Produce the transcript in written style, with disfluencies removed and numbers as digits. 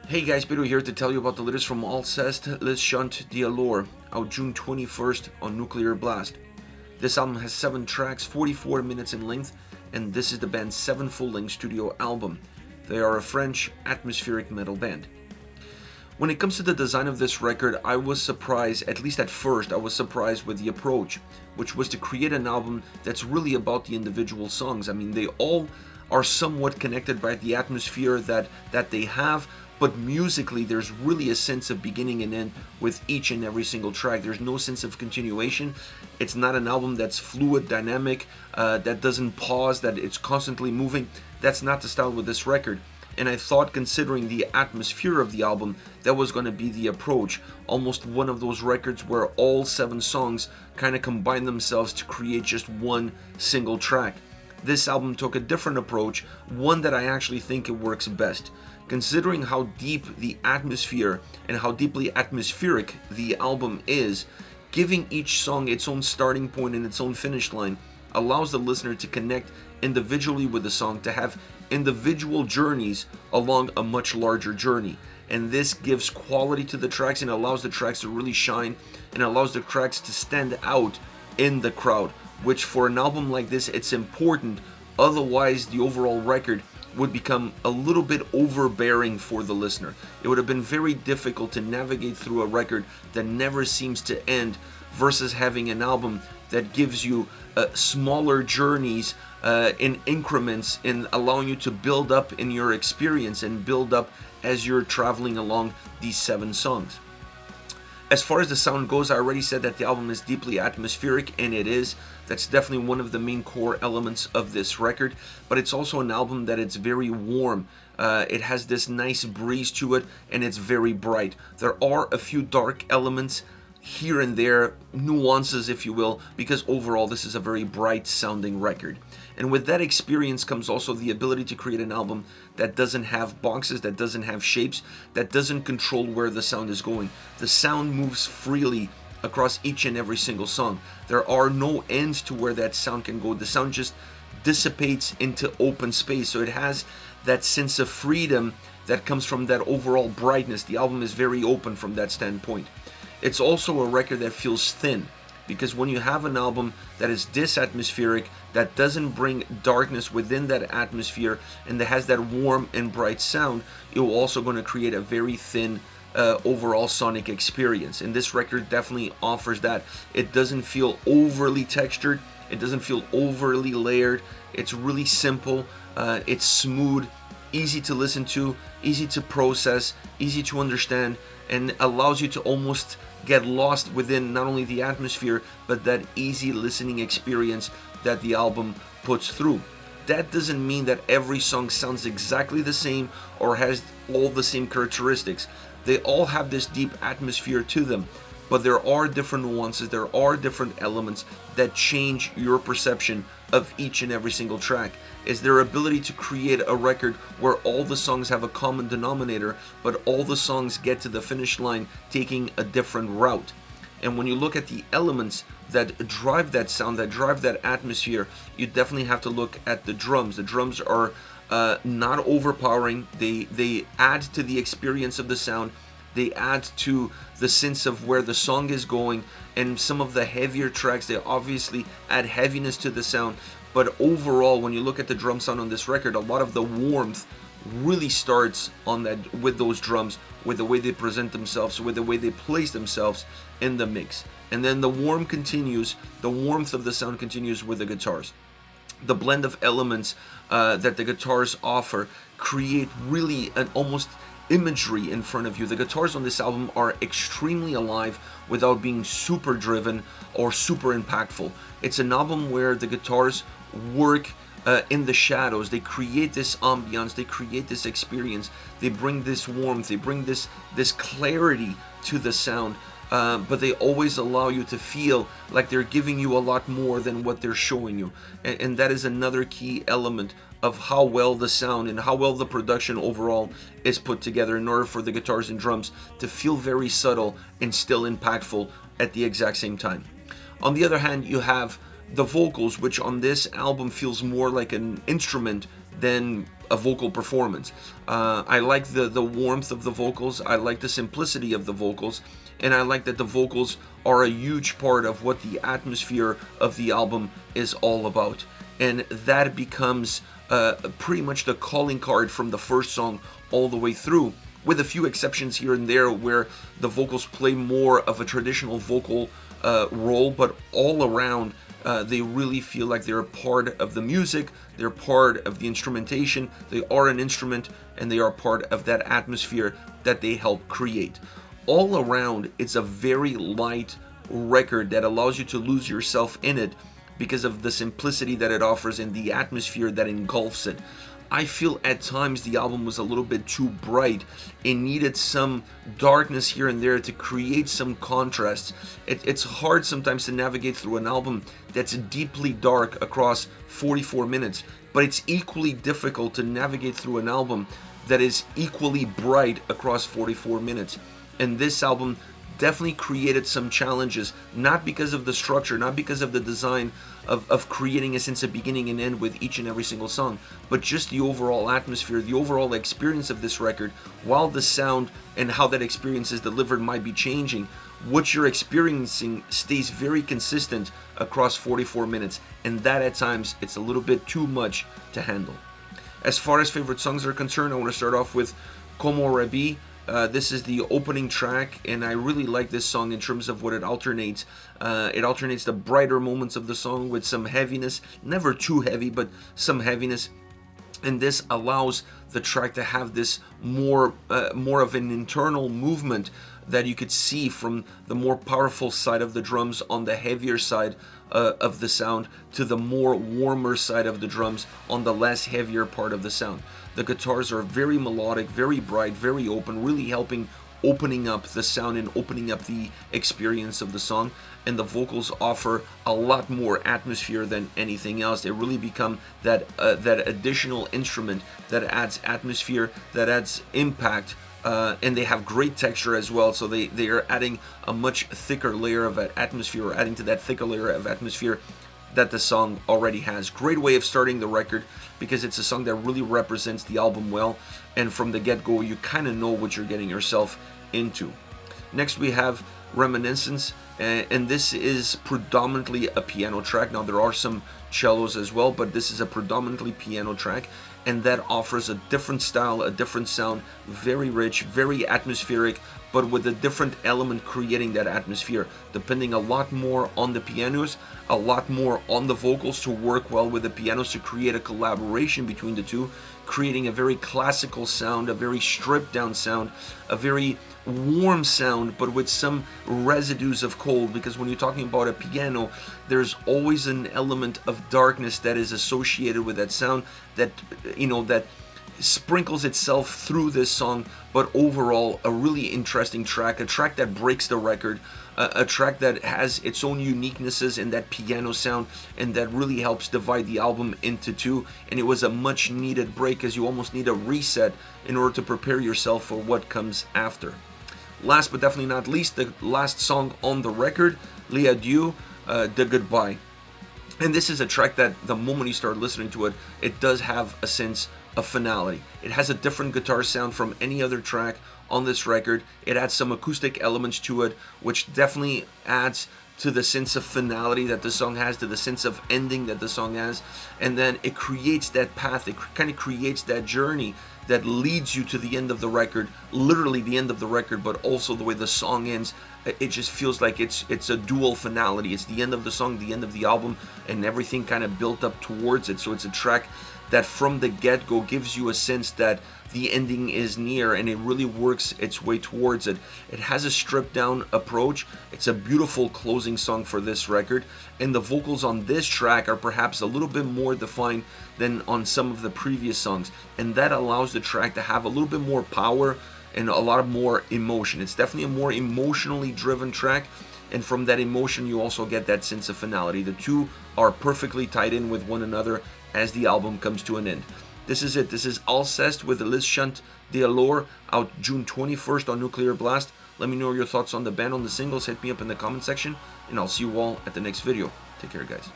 Hey guys, Pedro here to tell you about the latest from Alcest, Les Chants d'Allure, out June 21st on Nuclear Blast. This album has 7 tracks, 44 minutes in length, and this is the band's 7th full-length studio album. They are a French atmospheric metal band. When it comes to the design of this record, I was surprised, at least at first, I was surprised with the approach, which was to create an album that's really about the individual songs. I mean, they all are somewhat connected by the atmosphere that they have, but musically there's really a sense of beginning and end with each and every single track. There's no sense of continuation. It's not an album that's fluid, dynamic, that doesn't pause, that it's constantly moving. That's not the style with this record. And I thought, considering the atmosphere of the album, that was going to be the approach. Almost one of those records where all 7 songs kind of combine themselves to create just one single track. This album took a different approach, one that I actually think it works best. Considering how deep the atmosphere and how deeply atmospheric the album is, giving each song its own starting point and its own finish line allows the listener to connect individually with the song, to have individual journeys along a much larger journey. And this gives quality to the tracks and allows the tracks to really shine and allows the tracks to stand out in the crowd, which for an album like this, it's important. Otherwise, the overall record would become a little bit overbearing for the listener. It would have been very difficult to navigate through a record that never seems to end versus having an album that gives you smaller journeys in increments, in allowing you to build up in your experience and build up as you're traveling along these 7 songs. As far as the sound goes, I already said that the album is deeply atmospheric, and it is. That's definitely one of the main core elements of this record, but it's also an album that it's very warm. It has this nice breeze to it, and it's very bright. There are a few dark elements here and there, nuances if you will, because overall this is a very bright sounding record. And with that experience comes also the ability to create an album that doesn't have boxes, that doesn't have shapes, that doesn't control where the sound is going. The sound moves freely across each and every single song. There are no ends to where that sound can go. The sound just dissipates into open space, so it has that sense of freedom that comes from that overall brightness. The album is very open from that standpoint. It's also a record that feels thin, because when you have an album that is this atmospheric, that doesn't bring darkness within that atmosphere, and that has that warm and bright sound, you're also going to create a very thin overall sonic experience. And this record definitely offers that. It doesn't feel overly textured, it doesn't feel overly layered. It's really simple, it's smooth, easy to listen to, easy to process, easy to understand, and allows you to almost get lost within not only the atmosphere, but that easy listening experience that the album puts through. That doesn't mean that every song sounds exactly the same or has all the same characteristics. They all have this deep atmosphere to them, but there are different nuances, there are different elements that change your perception of each and every single track. Is their ability to create a record where all the songs have a common denominator, but all the songs get to the finish line taking a different route. And when you look at the elements that drive that sound, that drive that atmosphere, you definitely have to look at the drums. The drums are not overpowering. They add to the experience of the sound. They add to the sense of where the song is going, and some of the heavier tracks, they obviously add heaviness to the sound. But overall, when you look at the drum sound on this record, a lot of the warmth really starts on that, with those drums, with the way they present themselves, with the way they place themselves in the mix. And then the warmth of the sound continues with the guitars. The blend of elements that the guitars offer create really an almost imagery in front of you. The guitars on this album are extremely alive without being super driven or super impactful. It's an album where the guitars work in the shadows. They create this ambiance, they create this experience, they bring this warmth, they bring this clarity to the sound, but they always allow you to feel like they're giving you a lot more than what they're showing you. And that is another key element of how well the sound and how well the production overall is put together, in order for the guitars and drums to feel very subtle and still impactful at the exact same time. On the other hand, you have the vocals, which on this album feels more like an instrument than a vocal performance. I like the warmth of the vocals. I like the simplicity of the vocals, and I like that the vocals are a huge part of what the atmosphere of the album is all about. And that becomes pretty much the calling card from the first song all the way through, with a few exceptions here and there where the vocals play more of a traditional vocal role, but all around they really feel like they're a part of the music, they're part of the instrumentation, they are an instrument, and they are part of that atmosphere that they help create. All around, it's a very light record that allows you to lose yourself in it because of the simplicity that it offers and the atmosphere that engulfs it. I feel at times the album was a little bit too bright. It needed some darkness here and there to create some contrasts. It's hard sometimes to navigate through an album that's deeply dark across 44 minutes, but it's equally difficult to navigate through an album that is equally bright across 44 minutes. And this album definitely created some challenges, not because of the structure, not because of the design of creating a sense of beginning and end with each and every single song, but just the overall atmosphere, the overall experience of this record. While the sound and how that experience is delivered might be changing, what you're experiencing stays very consistent across 44 minutes, and that at times it's a little bit too much to handle. As far as favorite songs are concerned, I want to start off with Komorebi. This is the opening track, and I really like this song in terms of what it alternates. It alternates the brighter moments of the song with some heaviness, never too heavy, but some heaviness. And this allows the track to have this more of an internal movement that you could see from the more powerful side of the drums on the heavier side of the sound to the more warmer side of the drums on the less heavier part of the sound. The guitars are very melodic, very bright, very open, really opening up the sound and opening up the experience of the song. And the vocals offer a lot more atmosphere than anything else. They really become that additional instrument that adds atmosphere, that adds impact, and they have great texture as well. So they are adding a much thicker layer of atmosphere, or adding to that thicker layer of atmosphere that the song already has. Great way of starting the record, because it's a song that really represents the album well, and from the get-go you kind of know what you're getting yourself into. Next we have Réminiscence, and this is predominantly a piano track. Now there are some cellos as well, but this is a predominantly piano track, and that offers a different style, a different sound, very rich, very atmospheric, but with a different element creating that atmosphere, depending a lot more on the pianos, a lot more on the vocals to work well with the pianos to create a collaboration between the two, creating a very classical sound, a very stripped down sound, a very warm sound, but with some residues of cold, because when you're talking about a piano, there's always an element of darkness that is associated with that sound that, that sprinkles itself through this song. But overall, a really interesting track, a track that breaks the record, a track that has its own uniquenesses in that piano sound, and that really helps divide the album into two. And it was a much needed break, as you almost need a reset in order to prepare yourself for what comes after. Last but definitely not least, the last song on the record, Les Adieux, The Goodbye. And this is a track that the moment you start listening to it, it does have a sense of finality. It has a different guitar sound from any other track on this record. It adds some acoustic elements to it, which definitely adds to the sense of finality that the song has, to the sense of ending that the song has. And then it creates that path, it kind of creates that journey that leads you to the end of the record, literally the end of the record, but also the way the song ends. It just feels like it's a dual finality. It's the end of the song, the end of the album, and everything kind of built up towards it. So it's a track that from the get-go gives you a sense that the ending is near, and it really works its way towards it. It has a stripped down approach. It's a beautiful closing song for this record, and the vocals on this track are perhaps a little bit more defined than on some of the previous songs, and that allows the track to have a little bit more power and a lot more emotion. It's definitely a more emotionally driven track, and from that emotion you also get that sense of finality. The two are perfectly tied in with one another as the album comes to an end. This is it. This is Alcest with Les Chants d'Alors, out June 21st on Nuclear Blast. Let me know your thoughts on the band, on the singles. Hit me up in the comment section, and I'll see you all at the next video. Take care, guys.